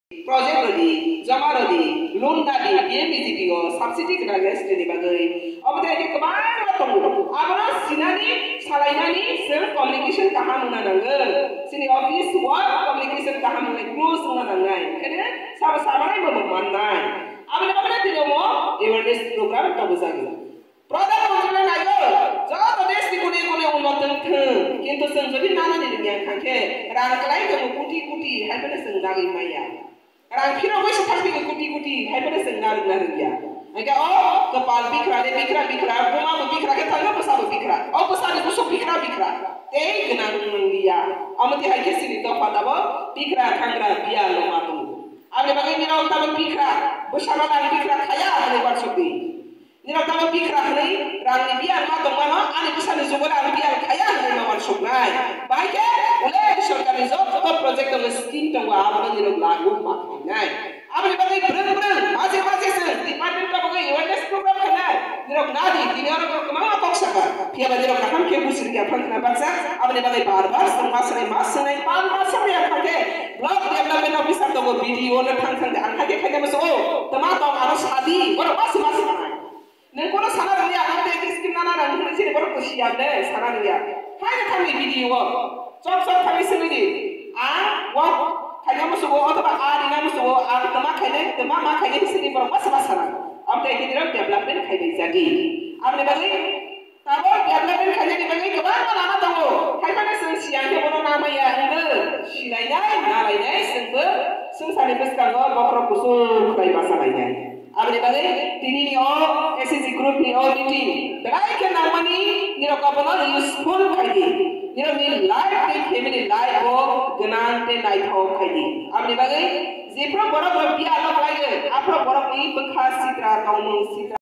project rodi jama rodi loan dadi BMPGP go subsidy kena guys di bagai abade ke kebar tongo abana sinani salainani self communication kaham na nangal sini office work communication kaham na close na nangai kene sama samanai mo manai abane tino mo awareness program to buzagi product control na go jaba desh di kune unnatan kintu senjodi nana ni dunia khake ran kalai to kuti haipane sengdagi maya Rang kira gue seperti kuti haipane sengdagi naria Aga kepal bikra bunga bikra ke tangga besar bikra besar itu sok bikra genang dia amati hai kesini to pataba bikra kangra biya lo matung ane bagai nira utama bikra besar lang bikra kaya ane buat sopi nira utama bikra ane rang biya matung mana ane besar zubar ane biya kaya ane mawar sopai baik oleh disorganizo to project to scheme to abang nira lagu matung nai abang bagai brand masing-masing department ka bagai awareness program kana nirok nadi dinero ko kemana kok saka pia ba nirok kam ke busir ya pan na baksa abne bagai bar masane pan ya kake block development officer to video na thang de angka ke khaja maso tama to aro shadi or mas ne kono sana ria ante ke scheme na ni sini bor ko siya de sana ria kaya kami video chop kami sini wa kaya maso atau ari na maso tama ma kaya sini bor mas sana amte kidira development khaide jagi amne bagai tabo development khaide ni bagai kebar lama tango khaipane sing siang ke bono nama ya engel silainai nalainai sing sane beskango bokro kusul kai masalainya amne bagai tini ni SSG group ni meeting bagai ke namani niro kabono useful khaide niro ni life ke family life ko ganan te night ho khaide amne bagai Zipro borok biya alok lagi, apro borok ni bekas sitra kaum sitra.